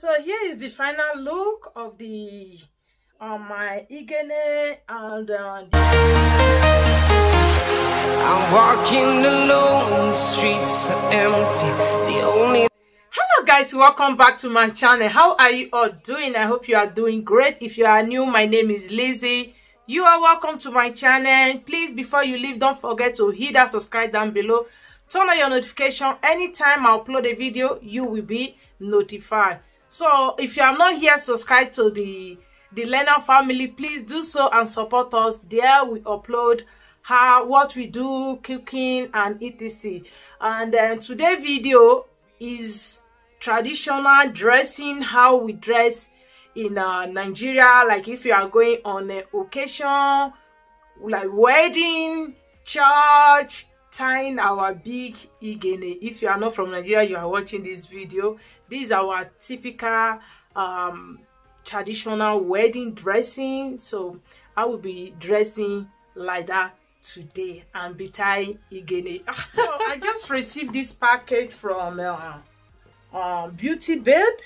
So here is the final look of the my NIGERIAN and I'm walking alone, the streets are empty. The only Hello guys, welcome back to my channel. How are you all doing? I hope you are doing great. If you are new, my name is Lizzy. You are welcome to my channel. Please, before you leave, don't forget to hit that subscribe down below. Turn on your notification. Anytime I upload a video, you will be notified. So if you are not here, subscribe to the Learner family. Please do so and support us. There we upload what we do, cooking and etc. And then today's video is traditional dressing, how we dress in Nigeria. Like if you are going on an occasion like wedding, church, tying our big igene. If you are not from Nigeria, you are watching this video. This is our typical traditional wedding dressing. So I will be dressing like that today and be tying igene. So I just received this package from Beauty Babe.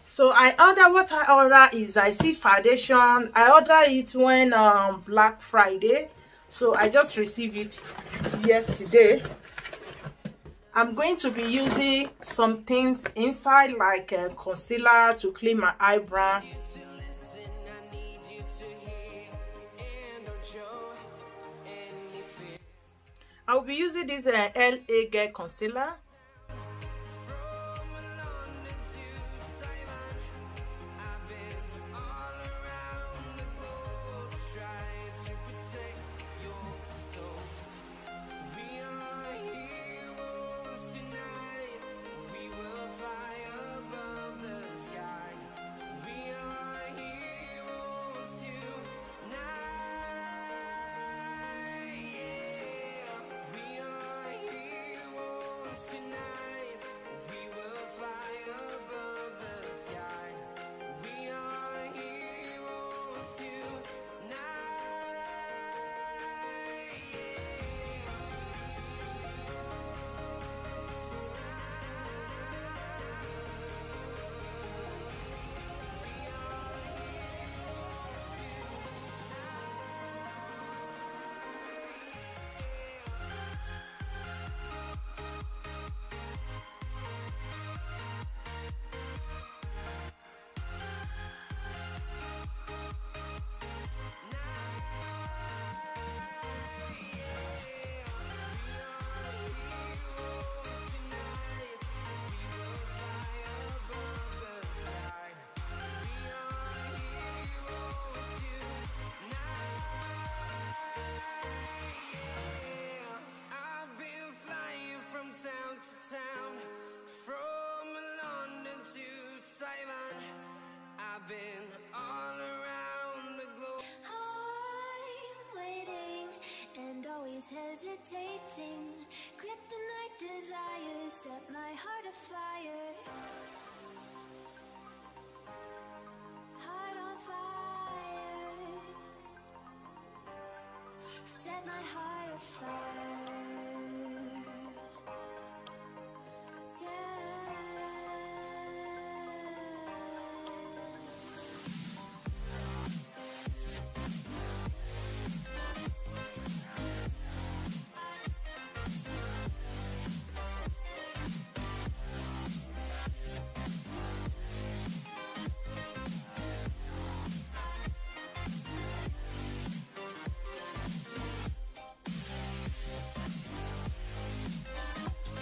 So I order what I order is I see foundation. I order it when Black Friday. So I just received it yesterday. I'm going to be using some things inside like concealer to clean my eyebrow. I will be using this LA Girl concealer. town, from London to Taiwan. I've been all around the globe. I'm waiting and always hesitating. Kryptonite desires set my heart afire. Heart on fire. Set my heart afire.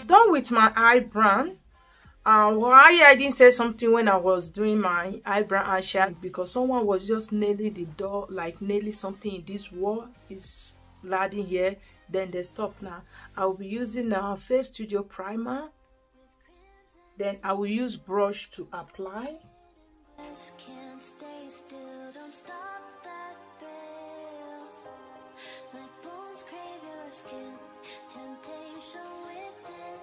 Done with my eyebrow. Why I didn't say something when I was doing my eyebrow eyeshadow, because someone was just nailing the door, like nailing something in this wall is landing here, then they stop. Now I will be using Face Studio primer, then I will use brush to apply. Can't stay still, don't stop that thrill. My bones crave your skin, temptation within,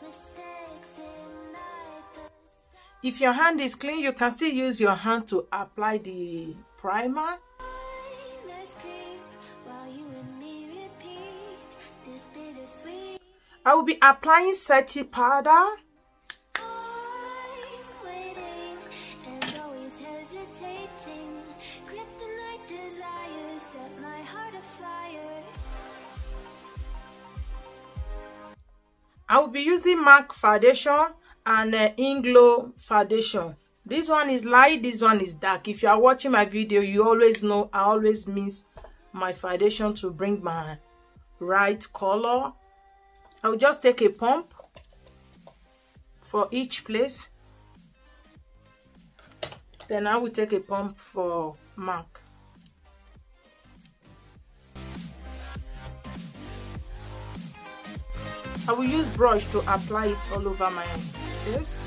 mistakes ignite the. If your hand is clean, you can still use your hand to apply the primer. I will be applying setting powder. I'm waiting I will be using MAC foundation and Inglow foundation. This one is light, this one is dark. If you are watching my video, you always know I always mix my foundation to bring my right color. I will just take a pump for each place. Then I will take a pump for MAC. I will use brush to apply it all over my face.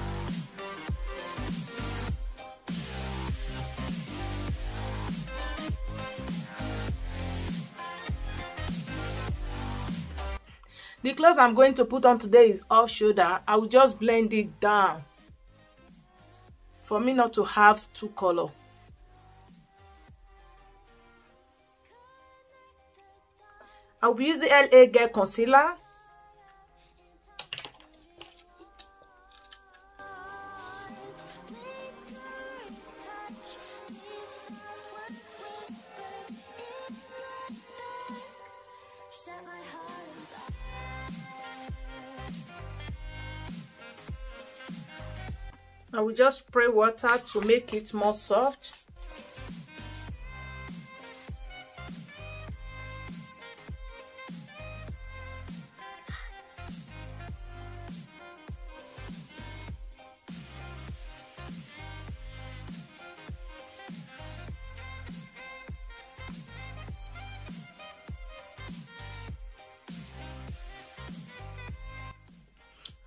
The clothes I'm going to put on today is off shoulder. I will just blend it down for me not to have two colors. I will use the LA Girl concealer. I will just spray water to make it more soft.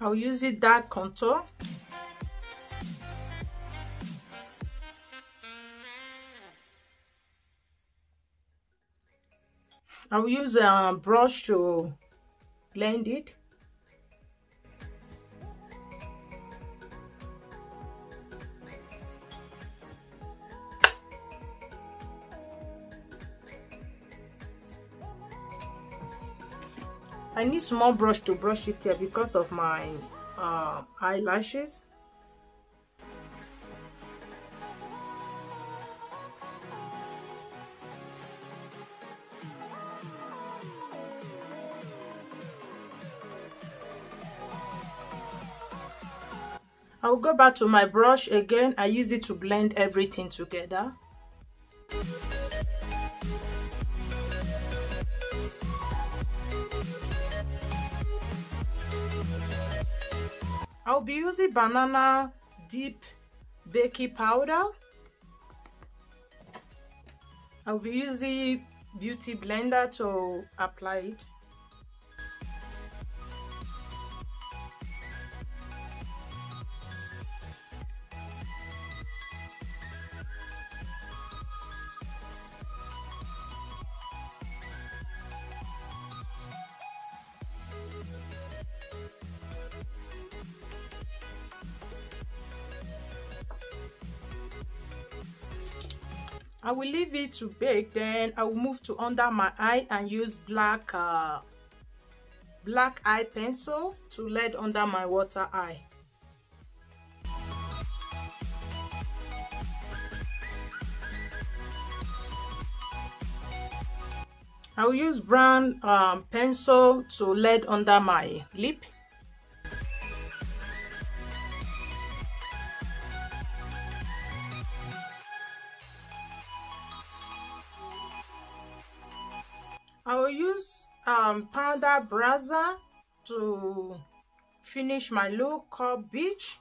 I'll use it dark contour. I'll use a brush to blend it. I need small brush to brush it here because of my eyelashes. I will go back to my brush again. I use it to blend everything together. I'll be using banana deep baking powder. I'll be using beauty blender to apply it. I will leave it to bake, then I will move to under my eye and use black eye pencil to lead under my water eye. I will use brown pencil to lead under my lip. I will use powder bronzer to finish my look called Beach.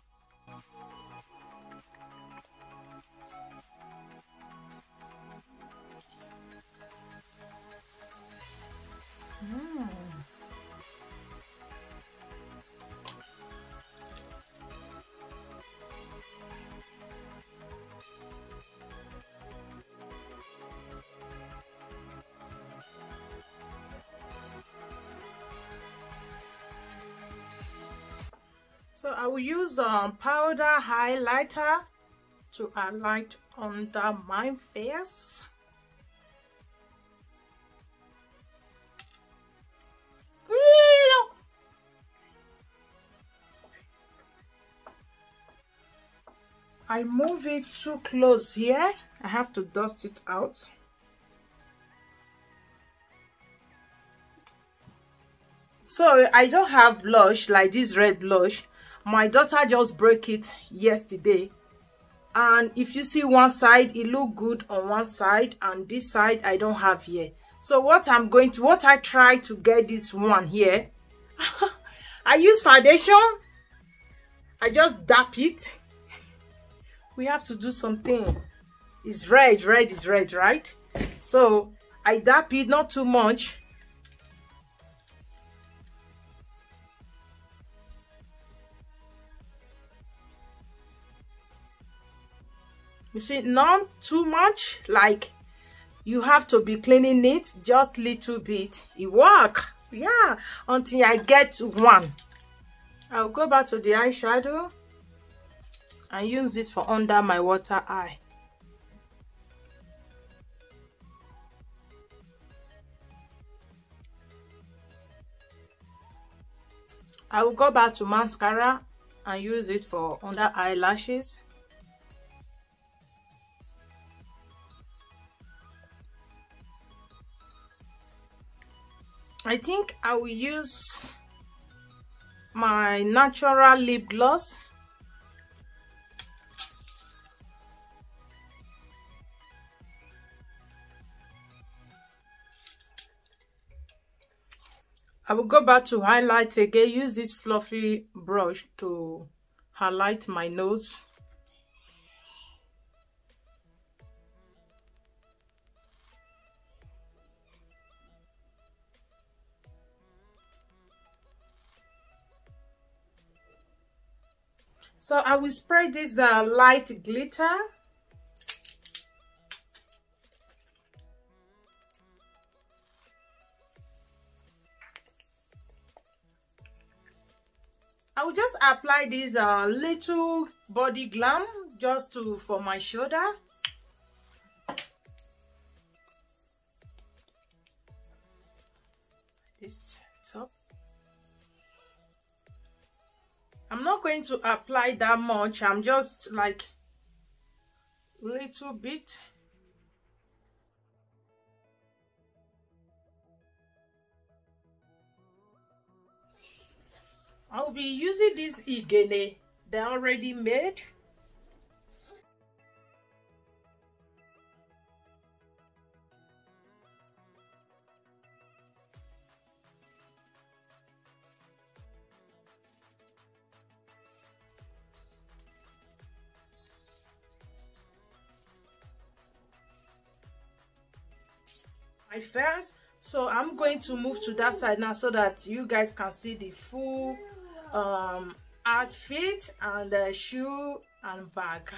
So I will use powder highlighter to highlight under my face. I move it too close here. I have to dust it out. So I don't have blush like this red blush. My daughter just broke it yesterday, and if you see one side, it look good on one side, and this side I don't have here. So what I try to get this one here, I use foundation. I just dap it. We have to do something. It's red is red, right? So I dap it, not too much. You see, not too much, like you have to be cleaning it, just little bit. It work, yeah, until I get one. I'll go back to the eyeshadow and use it for under my water eye. I will go back to mascara and use it for under eyelashes. I think I will use my natural lip gloss. I will go back to highlight again, use this fluffy brush to highlight my nose. So I will spray this light glitter. I will just apply this little body glam just for my shoulder. This top. I'm not going to apply that much. I'm just like little bit. I'll be using this GELE they're already made. My face, so I'm going to move to that side now so that you guys can see the full outfit and the shoe and bag.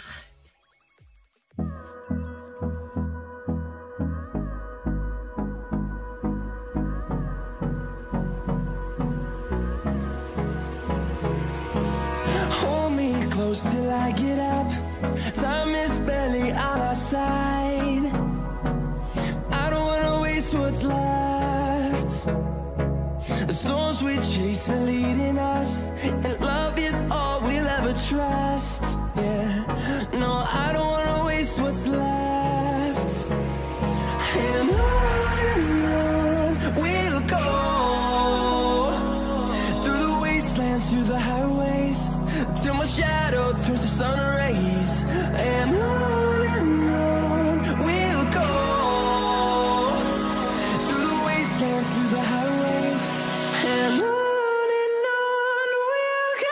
Hold me close till I get up. Time is barely on our side. I don't wanna waste what's left. The storms we chase are leading us, and love is all we'll ever trust. Yeah, no, I don't wanna waste what's left. And on we'll go, through the wastelands, through the highways, till my shadow turns to sun rays. And on we'll go, through the wastelands, through the highways, and on we'll go.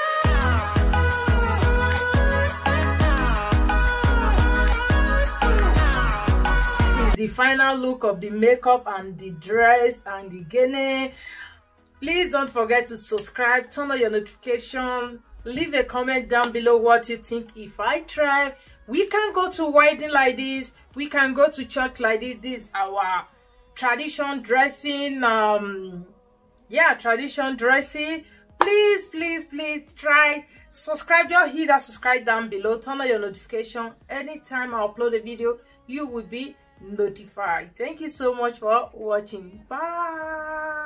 Is the final look of the makeup and the dress and the GELE. Please don't forget to subscribe, turn on your notification, leave a comment down below what you think. If I try, we can go to wedding like this, we can go to church like this. This is our tradition dressing. Yeah, tradition dressing. Please try, subscribe. Just hit that subscribe down below, turn on your notification. Anytime I upload a video, you will be notified. Thank you so much for watching. Bye.